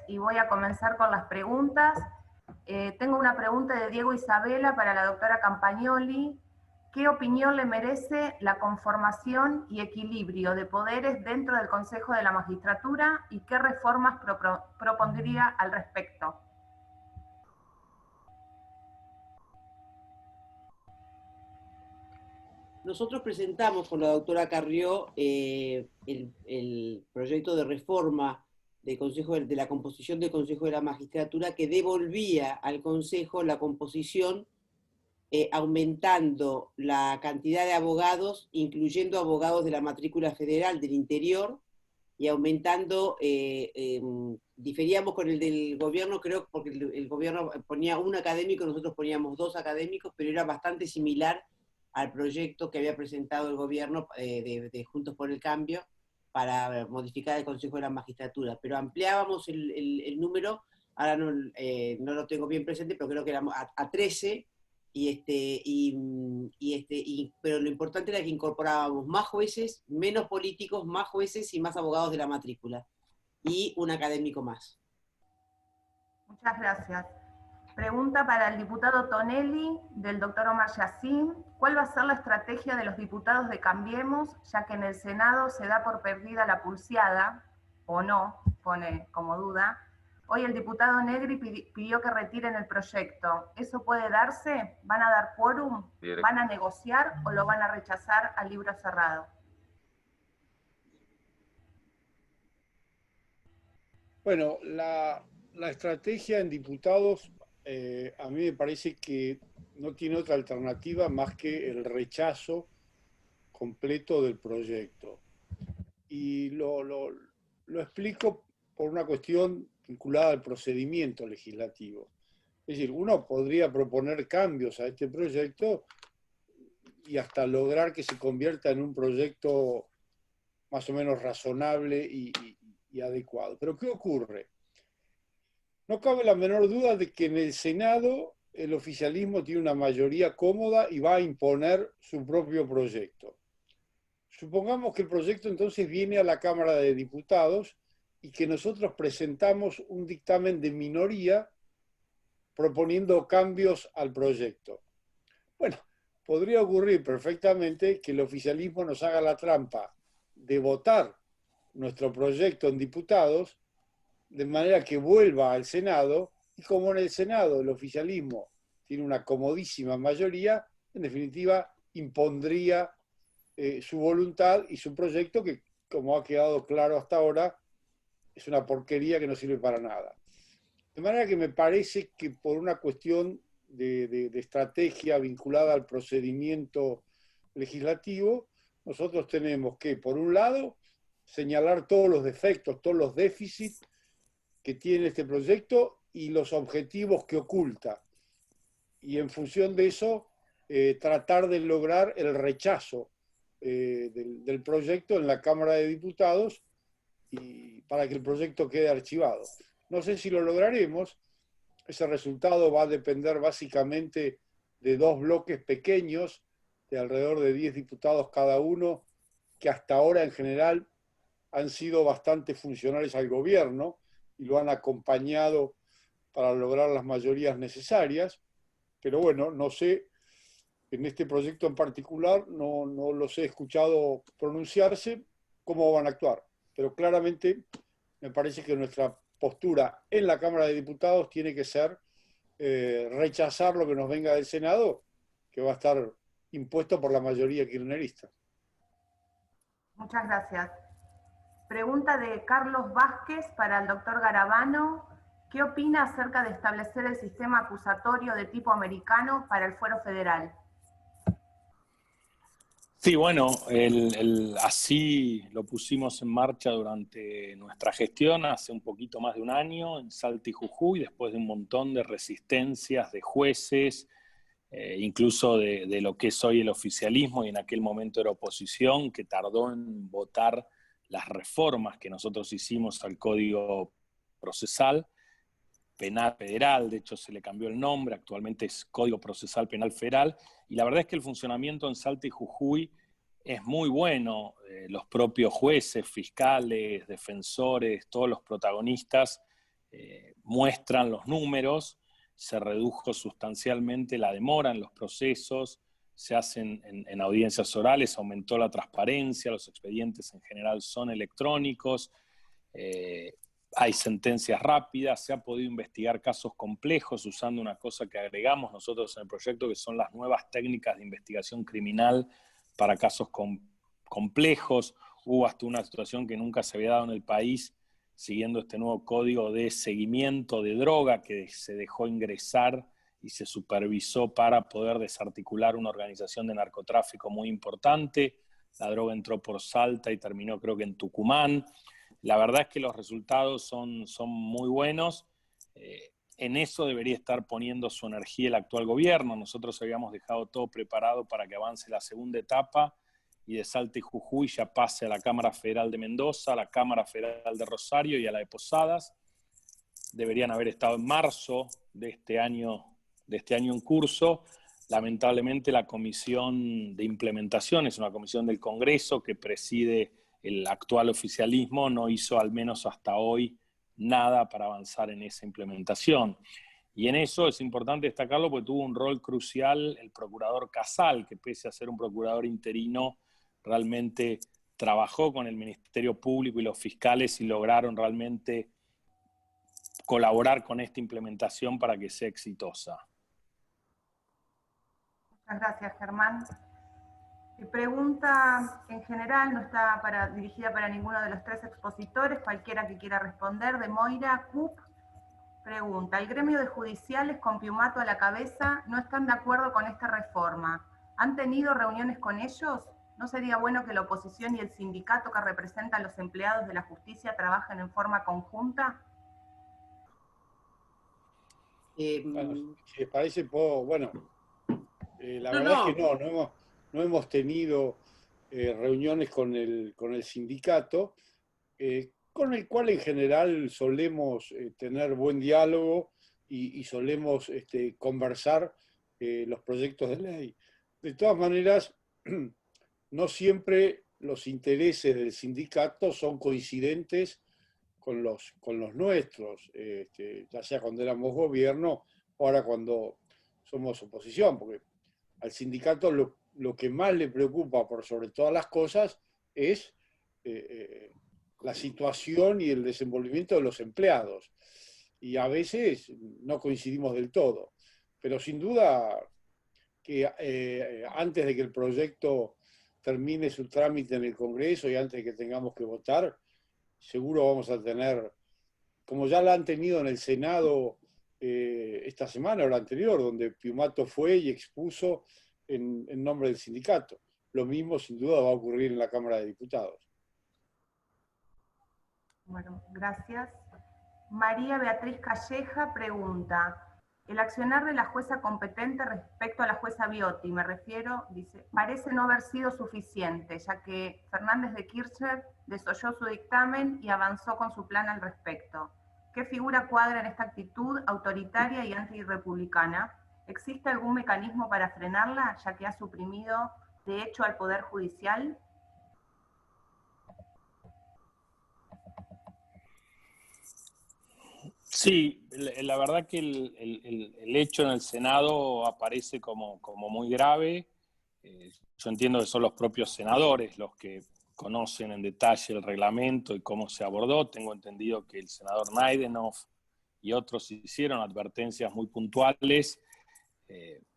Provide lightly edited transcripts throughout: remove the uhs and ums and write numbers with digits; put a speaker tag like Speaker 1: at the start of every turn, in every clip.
Speaker 1: y voy a comenzar con las preguntas. Tengo una pregunta de Diego Isabela para la doctora Campagnoli. ¿Qué opinión le merece la conformación y equilibrio de poderes dentro del Consejo de la Magistratura y qué reformas propondría al respecto?
Speaker 2: Nosotros presentamos con la doctora Carrió el proyecto de reforma de la composición del Consejo de la Magistratura que devolvía al Consejo la composición aumentando la cantidad de abogados, incluyendo abogados de la matrícula federal del interior, y aumentando, diferíamos con el del gobierno, creo, porque el gobierno ponía un académico, nosotros poníamos 2 académicos, pero era bastante similar al proyecto que había presentado el gobierno de Juntos por el Cambio para modificar el Consejo de la Magistratura, pero ampliábamos el número, ahora no lo tengo bien presente, pero creo que éramos a 13, pero lo importante era que incorporábamos más jueces, menos políticos, más jueces y más abogados de la matrícula, y un académico más.
Speaker 1: Muchas gracias. Pregunta para el diputado Tonelli, del doctor Omar Yassin. ¿Cuál va a ser la estrategia de los diputados de Cambiemos, ya que en el Senado se da por perdida la pulseada, o no, pone como duda? Hoy el diputado Negri pidió que retiren el proyecto. ¿Eso puede darse? ¿Van a dar quórum? ¿Van a negociar o lo van a rechazar a libro cerrado?
Speaker 3: Bueno, la estrategia en diputados a mí me parece que no tiene otra alternativa más que el rechazo completo del proyecto. Y lo explico por una cuestión vinculada al procedimiento legislativo. Es decir, uno podría proponer cambios a este proyecto y hasta lograr que se convierta en un proyecto más o menos razonable y adecuado. Pero ¿qué ocurre? No cabe la menor duda de que en el Senado el oficialismo tiene una mayoría cómoda y va a imponer su propio proyecto. Supongamos que el proyecto entonces viene a la Cámara de Diputados y que nosotros presentamos un dictamen de minoría proponiendo cambios al proyecto. Bueno, podría ocurrir perfectamente que el oficialismo nos haga la trampa de votar nuestro proyecto en diputados, de manera que vuelva al Senado, y como en el Senado el oficialismo tiene una comodísima mayoría, en definitiva impondría su voluntad y su proyecto, que como ha quedado claro hasta ahora, es una porquería que no sirve para nada. De manera que me parece que por una cuestión de estrategia vinculada al procedimiento legislativo, nosotros tenemos que, por un lado, señalar todos los defectos, todos los déficits que tiene este proyecto y los objetivos que oculta. Y en función de eso, tratar de lograr el rechazo del proyecto en la Cámara de Diputados y para que el proyecto quede archivado. No sé si lo lograremos. Ese resultado va a depender básicamente de 2 bloques pequeños de alrededor de 10 diputados cada uno, que hasta ahora en general han sido bastante funcionales al gobierno y lo han acompañado para lograr las mayorías necesarias. Pero bueno, no sé, en este proyecto en particular no los he escuchado pronunciarse cómo van a actuar. Pero claramente me parece que nuestra postura en la Cámara de Diputados tiene que ser rechazar lo que nos venga del Senado, que va a estar impuesto por la mayoría kirchnerista.
Speaker 1: Muchas gracias. Pregunta de Carlos Vázquez para el doctor Garabano. ¿Qué opina acerca de establecer el sistema acusatorio de tipo americano para el fuero federal?
Speaker 4: Sí, bueno, así lo pusimos en marcha durante nuestra gestión hace un poquito más de un año en Salta y Jujuy, después de un montón de resistencias de jueces, incluso de lo que es hoy el oficialismo y en aquel momento era oposición, que tardó en votar las reformas que nosotros hicimos al Código Procesal Penal Federal. De hecho se le cambió el nombre, actualmente es Código Procesal Penal Federal, y la verdad es que el funcionamiento en Salta y Jujuy es muy bueno. Los propios jueces, fiscales, defensores, todos los protagonistas muestran los números. Se redujo sustancialmente la demora en los procesos, se hacen en audiencias orales, aumentó la transparencia, los expedientes en general son electrónicos, hay sentencias rápidas, se ha podido investigar casos complejos usando una cosa que agregamos nosotros en el proyecto, que son las nuevas técnicas de investigación criminal para casos complejos. Hubo hasta una situación que nunca se había dado en el país, siguiendo este nuevo código de seguimiento de droga que se dejó ingresar y se supervisó para poder desarticular una organización de narcotráfico muy importante. La droga entró por Salta y terminó creo que en Tucumán. La verdad es que los resultados son muy buenos. En eso debería estar poniendo su energía el actual gobierno. Nosotros habíamos dejado todo preparado para que avance la segunda etapa y de Salta y Jujuy ya pase a la Cámara Federal de Mendoza, a la Cámara Federal de Rosario y a la de Posadas. Deberían haber estado en marzo de este año en curso. Lamentablemente la Comisión de Implementación es una comisión del Congreso que preside el actual oficialismo, no hizo al menos hasta hoy nada para avanzar en esa implementación. Y en eso es importante destacarlo porque tuvo un rol crucial el procurador Casal, que pese a ser un procurador interino, realmente trabajó con el Ministerio Público y los fiscales y lograron realmente colaborar con esta implementación para que sea exitosa.
Speaker 1: Muchas gracias, Germán. Mi pregunta en general no está dirigida para ninguno de los tres expositores, cualquiera que quiera responder. De Moira Cup pregunta: el gremio de judiciales con Piumato a la cabeza no están de acuerdo con esta reforma. ¿Han tenido reuniones con ellos? ¿No sería bueno que la oposición y el sindicato que representa a los empleados de la justicia trabajen en forma conjunta?
Speaker 3: Bueno, si les parece, la verdad es que no hemos tenido reuniones con el sindicato, con el cual en general solemos tener buen diálogo y solemos conversar los proyectos de ley. De todas maneras, no siempre los intereses del sindicato son coincidentes con los nuestros, ya sea cuando éramos gobierno o ahora cuando somos oposición, porque al sindicato lo que más le preocupa por sobre todas las cosas es la situación y el desenvolvimiento de los empleados. Y a veces no coincidimos del todo, pero sin duda que antes de que el proyecto termine su trámite en el Congreso y antes de que tengamos que votar, seguro vamos a tener, como ya la han tenido en el Senado esta semana o la anterior, donde Piumato fue y expuso en nombre del sindicato. Lo mismo sin duda va a ocurrir en la Cámara de Diputados.
Speaker 1: Bueno, gracias. María Beatriz Calleja pregunta: el accionar de la jueza competente respecto a la jueza Biotti, me refiero, dice, parece no haber sido suficiente, ya que Fernández de Kirchner desoyó su dictamen y avanzó con su plan al respecto. ¿Qué figura cuadra en esta actitud autoritaria y antirrepublicana? ¿Existe algún mecanismo para frenarla, ya que ha suprimido de hecho al Poder Judicial?
Speaker 4: Sí, la verdad que el hecho en el Senado aparece como muy grave. Yo entiendo que son los propios senadores los que conocen en detalle el reglamento y cómo se abordó. Tengo entendido que el senador Naidenov y otros hicieron advertencias muy puntuales.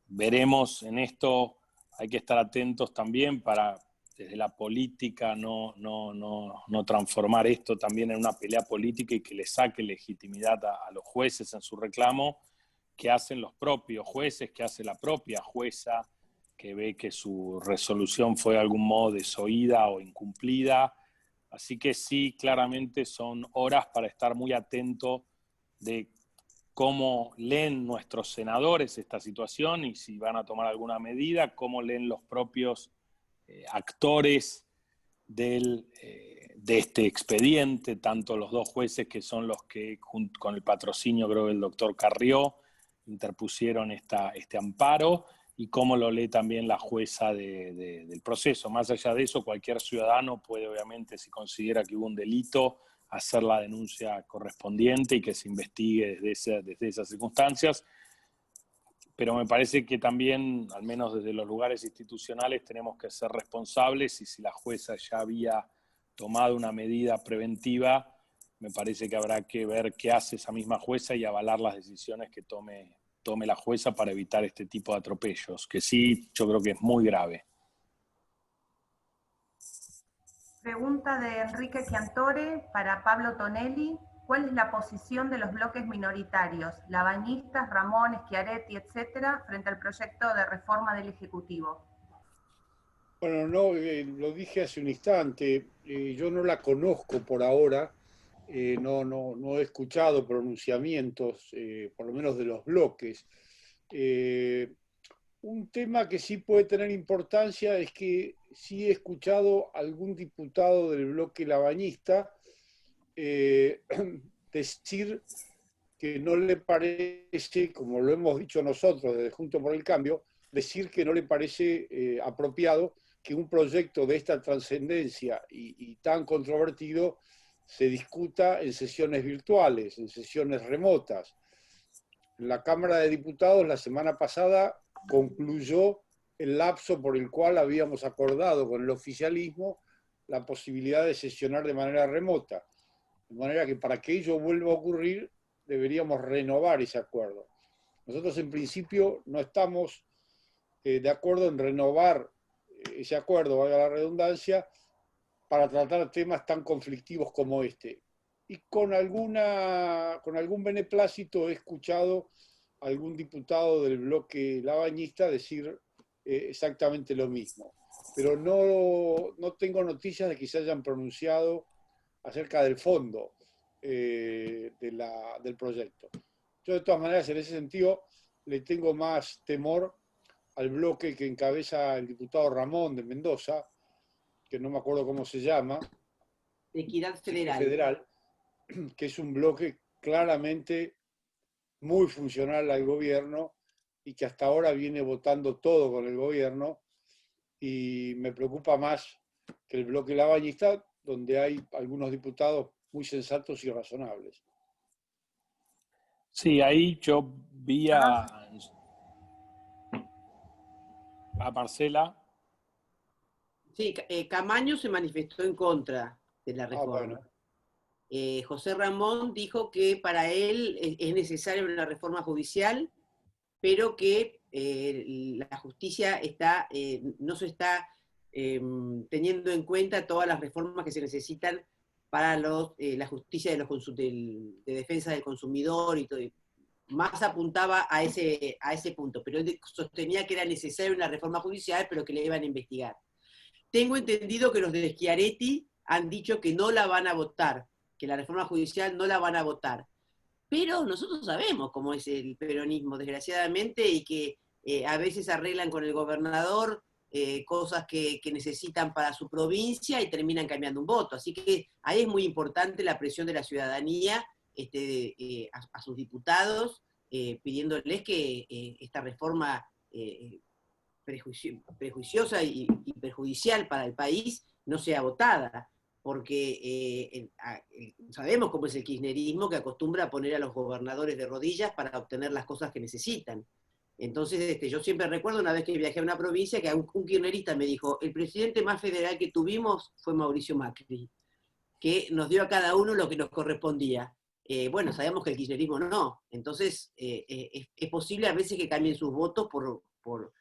Speaker 4: Veremos en esto, hay que estar atentos también para, desde la política, no transformar esto también en una pelea política y que le saque legitimidad a los jueces en su reclamo, que hacen los propios jueces, que hace la propia jueza, que ve que su resolución fue de algún modo desoída o incumplida. Así que sí, claramente son horas para estar muy atento de cómo leen nuestros senadores esta situación y si van a tomar alguna medida, cómo leen los propios actores de este expediente, tanto los dos jueces que son los que, junto con el patrocinio creo del doctor Carrió, interpusieron este amparo, y cómo lo lee también la jueza del proceso. Más allá de eso, cualquier ciudadano puede, obviamente, si considera que hubo un delito, hacer la denuncia correspondiente y que se investigue desde esas circunstancias. Pero me parece que también, al menos desde los lugares institucionales, tenemos que ser responsables, y si la jueza ya había tomado una medida preventiva, me parece que habrá que ver qué hace esa misma jueza y avalar las decisiones que tome la jueza para evitar este tipo de atropellos, que sí, yo creo que es muy grave.
Speaker 1: Pregunta de Enrique Chiantore para Pablo Tonelli. ¿Cuál es la posición de los bloques minoritarios, Labañistas, Ramón, Schiaretti, etcétera, frente al proyecto de reforma del Ejecutivo?
Speaker 3: Bueno, no, lo dije hace un instante, yo no la conozco por ahora, no he escuchado pronunciamientos, por lo menos de los bloques. Un tema que sí puede tener importancia es que sí he escuchado a algún diputado del bloque labañista decir que no le parece, como lo hemos dicho nosotros desde Juntos por el Cambio, decir que no le parece apropiado que un proyecto de esta trascendencia y tan controvertido se discuta en sesiones virtuales, en sesiones remotas. La Cámara de Diputados la semana pasada concluyó el lapso por el cual habíamos acordado con el oficialismo la posibilidad de sesionar de manera remota. De manera que para que ello vuelva a ocurrir, deberíamos renovar ese acuerdo. Nosotros en principio no estamos de acuerdo en renovar ese acuerdo, valga la redundancia, para tratar temas tan conflictivos como este. Y con algún beneplácito he escuchado a algún diputado del bloque labañista decir exactamente lo mismo. Pero no tengo noticias de que se hayan pronunciado acerca del fondo del proyecto. Yo de todas maneras, en ese sentido, le tengo más temor al bloque que encabeza el diputado Ramón de Mendoza, que no me acuerdo cómo se llama.
Speaker 2: Equidad Federal.
Speaker 3: Federal, que es un bloque claramente muy funcional al gobierno y que hasta ahora viene votando todo con el gobierno, y me preocupa más que el bloque labañista, donde hay algunos diputados muy sensatos y razonables.
Speaker 4: Sí, ahí yo vi a Marcela.
Speaker 2: Sí, Camaño se manifestó en contra de la reforma.
Speaker 3: Bueno.
Speaker 2: José Ramón dijo que para él es necesaria una reforma judicial, pero que la justicia no se está teniendo en cuenta todas las reformas que se necesitan para la justicia de defensa del consumidor y todo. Más apuntaba a ese punto, pero él sostenía que era necesaria una reforma judicial, pero que le iban a investigar. Tengo entendido que los de Schiaretti han dicho que no la van a votar, que la reforma judicial no la van a votar. Pero nosotros sabemos cómo es el peronismo, desgraciadamente, y que a veces arreglan con el gobernador cosas que necesitan para su provincia y terminan cambiando un voto. Así que ahí es muy importante la presión de la ciudadanía a sus diputados, pidiéndoles que esta reforma prejuiciosa y perjudicial para el país no sea votada, porque sabemos cómo es el kirchnerismo, que acostumbra a poner a los gobernadores de rodillas para obtener las cosas que necesitan. Entonces, yo siempre recuerdo una vez que viajé a una provincia que un kirchnerista me dijo: el presidente más federal que tuvimos fue Mauricio Macri, que nos dio a cada uno lo que nos correspondía. Bueno, sabemos que el kirchnerismo no. Entonces, es posible a veces que cambien sus votos por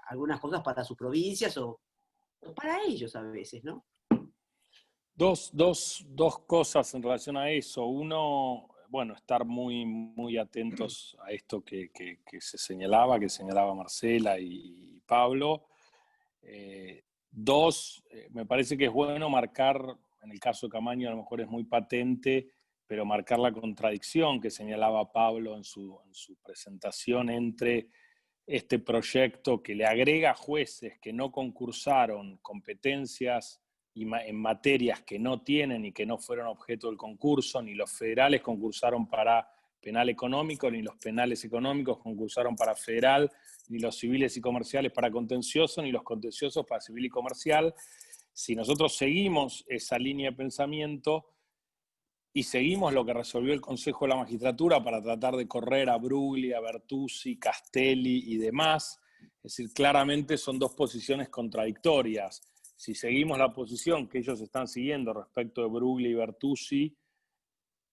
Speaker 2: algunas cosas para sus provincias o para ellos a veces, ¿no?
Speaker 4: Dos cosas en relación a eso. Uno, bueno, estar muy, muy atentos a esto que señalaba Marcela y Pablo. Dos, me parece que es bueno marcar, en el caso de Camaño a lo mejor es muy patente, pero marcar la contradicción que señalaba Pablo en su presentación entre este proyecto que le agrega a jueces que no concursaron competencias en materias que no tienen y que no fueron objeto del concurso, ni los federales concursaron para penal económico, ni los penales económicos concursaron para federal, ni los civiles y comerciales para contencioso, ni los contenciosos para civil y comercial. Si nosotros seguimos esa línea de pensamiento y seguimos lo que resolvió el Consejo de la Magistratura para tratar de correr a Bruglia, Bertuzzi, Castelli y demás, es decir, claramente son dos posiciones contradictorias. Si seguimos la posición que ellos están siguiendo respecto de Bruglia y Bertuzzi,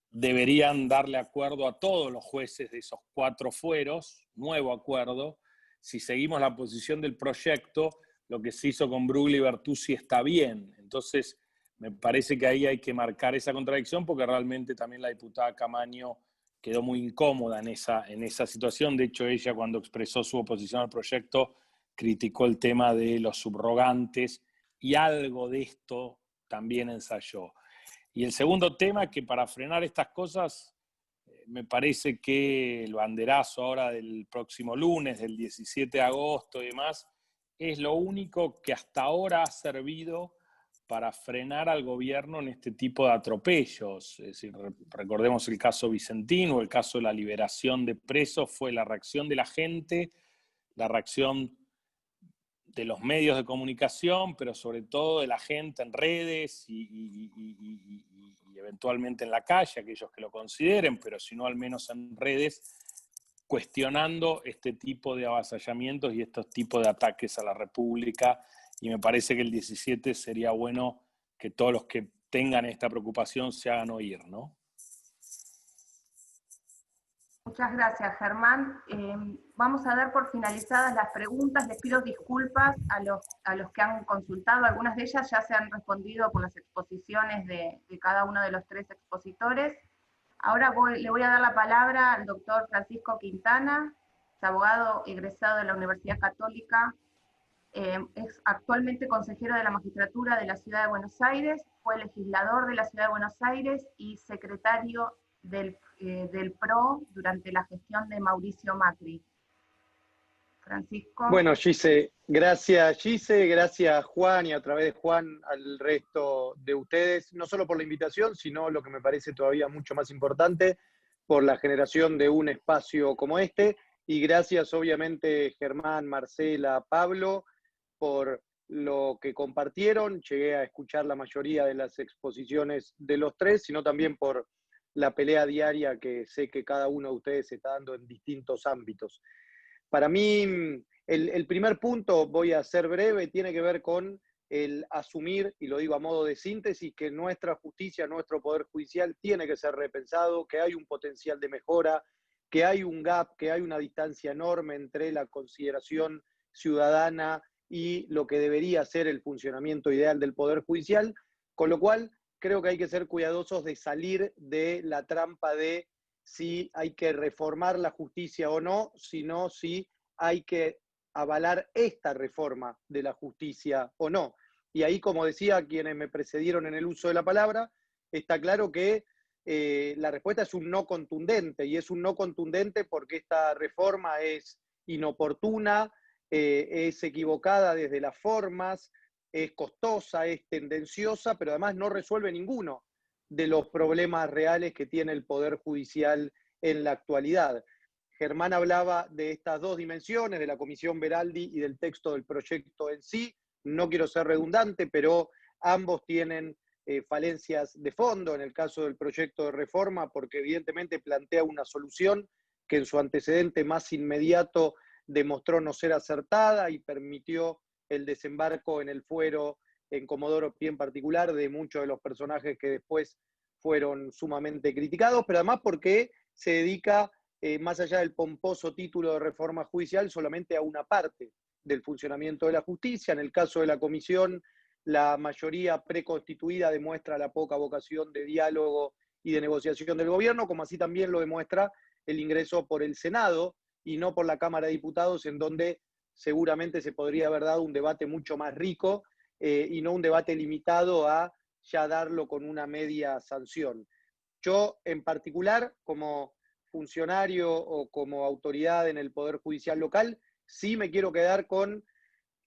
Speaker 4: deberían darle acuerdo a todos los jueces de esos 4 fueros, nuevo acuerdo. Si seguimos la posición del proyecto, lo que se hizo con Bruglia y Bertuzzi está bien. Entonces, me parece que ahí hay que marcar esa contradicción, porque realmente también la diputada Camaño quedó muy incómoda en esa situación. De hecho, ella, cuando expresó su oposición al proyecto, criticó el tema de los subrogantes, y algo de esto también ensayó. Y el segundo tema, que para frenar estas cosas, me parece que el banderazo ahora del próximo lunes, del 17 de agosto y demás, es lo único que hasta ahora ha servido para frenar al gobierno en este tipo de atropellos. Es decir, recordemos el caso Vicentino, el caso de la liberación de presos, fue la reacción de la gente, la reacción de los medios de comunicación, pero sobre todo de la gente en redes y eventualmente en la calle, aquellos que lo consideren, pero si no al menos en redes, cuestionando este tipo de avasallamientos y estos tipos de ataques a la República. Y me parece que el 17 sería bueno que todos los que tengan esta preocupación se hagan oír, ¿no?
Speaker 1: Muchas gracias, Germán. Vamos a dar por finalizadas las preguntas. Les pido disculpas a los que han consultado. Algunas de ellas ya se han respondido por las exposiciones de cada uno de los 3 expositores. Ahora le voy a dar la palabra al doctor Francisco Quintana, es abogado egresado de la Universidad Católica, es actualmente consejero de la Magistratura de la Ciudad de Buenos Aires, fue legislador de la Ciudad de Buenos Aires y secretario del PRO durante la gestión de Mauricio Macri. Francisco.
Speaker 5: Bueno, gracias Juan, y a través de Juan al resto de ustedes, no solo por la invitación, sino lo que me parece todavía mucho más importante, por la generación de un espacio como este, y gracias obviamente Germán, Marcela, Pablo, por lo que compartieron. Llegué a escuchar la mayoría de las exposiciones de los 3, sino también por la pelea diaria que sé que cada uno de ustedes está dando en distintos ámbitos. Para mí, el primer punto, voy a ser breve, tiene que ver con el asumir, y lo digo a modo de síntesis, que nuestra justicia, nuestro poder judicial tiene que ser repensado, que hay un potencial de mejora, que hay un gap, que hay una distancia enorme entre la consideración ciudadana y lo que debería ser el funcionamiento ideal del poder judicial, con lo cual creo que hay que ser cuidadosos de salir de la trampa de si hay que reformar la justicia o no, sino si hay que avalar esta reforma de la justicia o no. Y ahí, como decía quienes me precedieron en el uso de la palabra, está claro que la respuesta es un no contundente, y es un no contundente porque esta reforma es inoportuna, es equivocada desde las formas, es costosa, es tendenciosa, pero además no resuelve ninguno de los problemas reales que tiene el Poder Judicial en la actualidad. Germán hablaba de estas 2 dimensiones, de la Comisión Beraldi y del texto del proyecto en sí. No quiero ser redundante, pero ambos tienen falencias de fondo en el caso del proyecto de reforma, porque evidentemente plantea una solución que en su antecedente más inmediato demostró no ser acertada y permitió el desembarco en el fuero en Comodoro Pi en particular de muchos de los personajes que después fueron sumamente criticados, pero además porque se dedica, más allá del pomposo título de reforma judicial, solamente a una parte del funcionamiento de la justicia. En el caso de la comisión, la mayoría preconstituida demuestra la poca vocación de diálogo y de negociación del gobierno, como así también lo demuestra el ingreso por el Senado y no por la Cámara de Diputados, en donde seguramente se podría haber dado un debate mucho más rico, y no un debate limitado a ya darlo con una media sanción. Yo, en particular, como funcionario o como autoridad en el Poder Judicial local, sí me quiero quedar con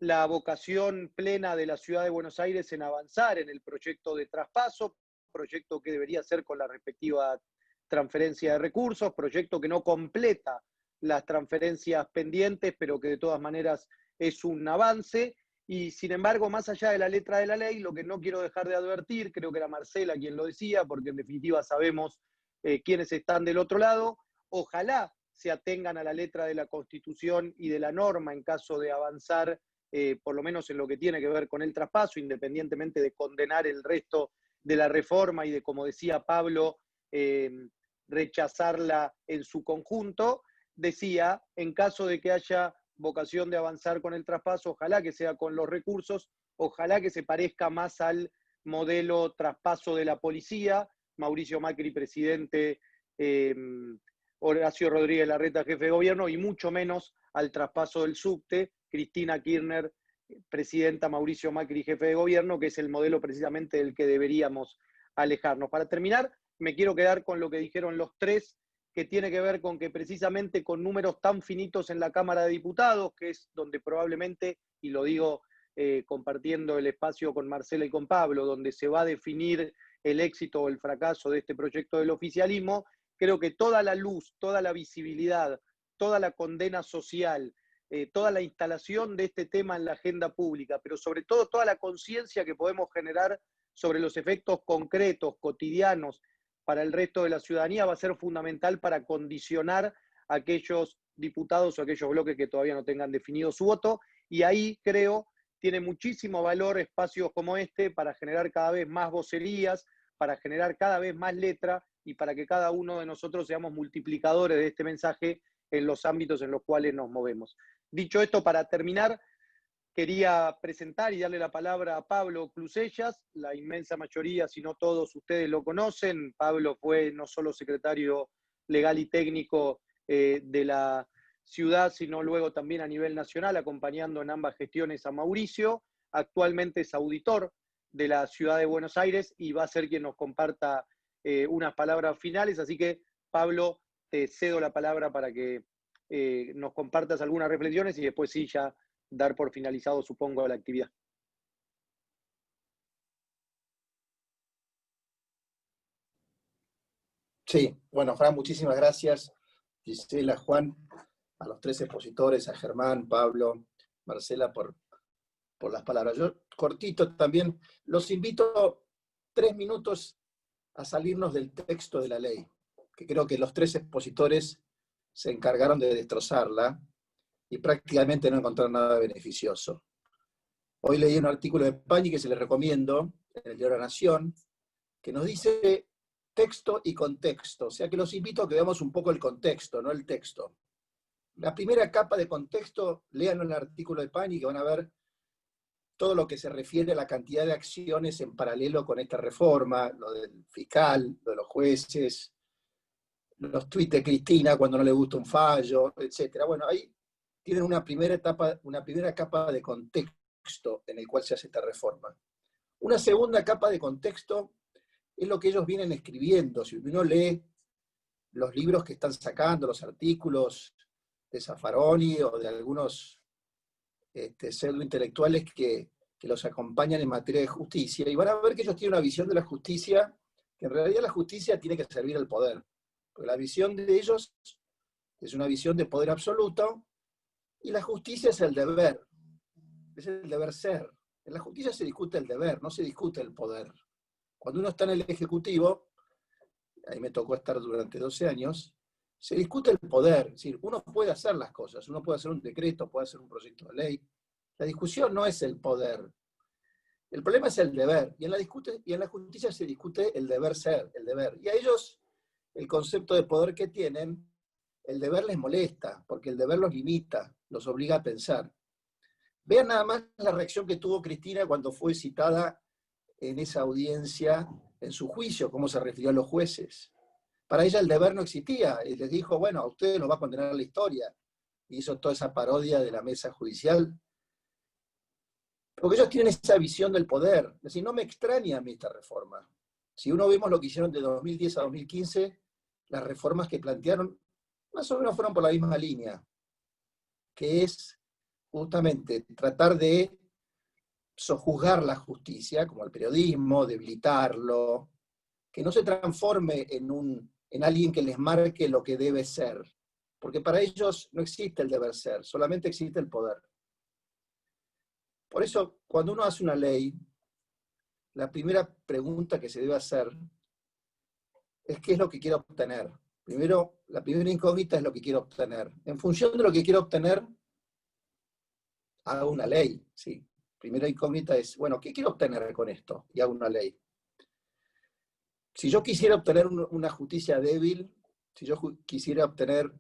Speaker 5: la vocación plena de la Ciudad de Buenos Aires en avanzar en el proyecto de traspaso, proyecto que debería ser con la respectiva transferencia de recursos, proyecto que no completa las transferencias pendientes, pero que de todas maneras es un avance, Y sin embargo, más allá de la letra de la ley, lo que no quiero dejar de advertir, creo que era Marcela quien lo decía, porque en definitiva sabemos quiénes están del otro lado, ojalá se atengan a la letra de la Constitución y de la norma en caso de avanzar, por lo menos en lo que tiene que ver con el traspaso, independientemente de condenar el resto de la reforma y de, como decía Pablo, rechazarla en su conjunto. Decía, en caso de que haya vocación de avanzar con el traspaso, ojalá que sea con los recursos, ojalá que se parezca más al modelo traspaso de la policía, Mauricio Macri, presidente, Horacio Rodríguez Larreta, jefe de gobierno, y mucho menos al traspaso del subte, Cristina Kirchner, presidenta, Mauricio Macri, jefe de gobierno, que es el modelo precisamente del que deberíamos alejarnos. Para terminar, me quiero quedar con lo que dijeron los tres, que tiene que ver con que precisamente con números tan finitos en la Cámara de Diputados, que es donde probablemente, y lo digo compartiendo el espacio con Marcela y con Pablo, donde se va a definir el éxito o el fracaso de este proyecto del oficialismo, creo que toda la luz, toda la visibilidad, toda la condena social, toda la instalación de este tema en la agenda pública, pero sobre todo toda la conciencia que podemos generar sobre los efectos concretos, cotidianos, para el resto de la ciudadanía, va a ser fundamental para condicionar a aquellos diputados o aquellos bloques que todavía no tengan definido su voto. Y ahí creo tiene muchísimo valor espacios como este para generar cada vez más vocerías, para generar cada vez más letra y para que cada uno de nosotros seamos multiplicadores de este mensaje en los ámbitos en los cuales nos movemos. Dicho esto, para terminar, quería presentar y darle la palabra a Pablo Clusellas. La inmensa mayoría, si no todos ustedes lo conocen. Pablo fue no solo secretario legal y técnico de la ciudad, sino luego también a nivel nacional, acompañando en ambas gestiones a Mauricio. Actualmente es auditor de la ciudad de Buenos Aires y va a ser quien nos comparta unas palabras finales. Así que, Pablo, te cedo la palabra para que nos compartas algunas reflexiones y después sí ya dar por finalizado, supongo, la actividad.
Speaker 6: Sí, bueno, Fran, muchísimas gracias. Gisela, Juan, a los tres expositores, a Germán, Pablo, Marcela, por las palabras. Yo, cortito también, los invito 3 minutos a salirnos del texto de la ley, que creo que los tres expositores se encargaron de destrozarla y prácticamente no encontraron nada beneficioso. Hoy leí un artículo de Pañi que se les recomiendo, en el diario La Nación, que nos dice texto y contexto, o sea que los invito a que veamos un poco el contexto, no el texto. La primera capa de contexto, lean el artículo de Pañi que van a ver todo lo que se refiere a la cantidad de acciones en paralelo con esta reforma, lo del fiscal, lo de los jueces, los tuits de Cristina cuando no le gusta un fallo, etc. Bueno, ahí tienen una primera capa de contexto en el cual se hace esta reforma. Una segunda capa de contexto es lo que ellos vienen escribiendo. Si uno lee los libros que están sacando, los artículos de Zaffaroni o de algunos pseudointelectuales que los acompañan en materia de justicia, y van a ver que ellos tienen una visión de la justicia, que en realidad la justicia tiene que servir al poder. Porque la visión de ellos es una visión de poder absoluto, y la justicia es el deber ser. En la justicia se discute el deber, no se discute el poder. Cuando uno está en el Ejecutivo, ahí me tocó estar durante 12 años, se discute el poder. Es decir, uno puede hacer las cosas, uno puede hacer un decreto, puede hacer un proyecto de ley. La discusión no es el poder. El problema es el deber. Y en la justicia se discute el deber ser, el deber. Y a ellos, el concepto de poder que tienen, el deber les molesta, porque el deber los limita, los obliga a pensar. Vean nada más la reacción que tuvo Cristina cuando fue citada en esa audiencia, en su juicio, cómo se refirió a los jueces. Para ella el deber no existía, y les dijo, bueno, a ustedes los va a condenar la historia. Y hizo toda esa parodia de la mesa judicial. Porque ellos tienen esa visión del poder. Es decir, no me extraña a mí esta reforma. Si uno vemos lo que hicieron de 2010 a 2015, las reformas que plantearon, más o menos fueron por la misma línea, que es justamente tratar de sojuzgar la justicia, como el periodismo, debilitarlo, que no se transforme en alguien que les marque lo que debe ser, porque para ellos no existe el deber ser, solamente existe el poder. Por eso, cuando uno hace una ley, la primera pregunta que se debe hacer es qué es lo que quiero obtener. Primero, la primera incógnita es lo que quiero obtener. En función de lo que quiero obtener, hago una ley. ¿Sí? Primera incógnita es, bueno, ¿qué quiero obtener con esto? Y hago una ley. Si yo quisiera obtener una justicia débil, si yo quisiera obtener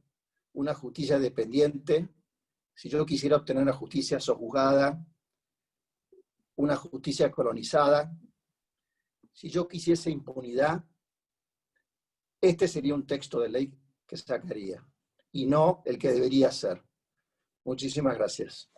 Speaker 6: una justicia dependiente, si yo quisiera obtener una justicia sojuzgada, una justicia colonizada, si yo quisiese impunidad, este sería un texto de ley que sacaría, y no el que debería ser. Muchísimas gracias.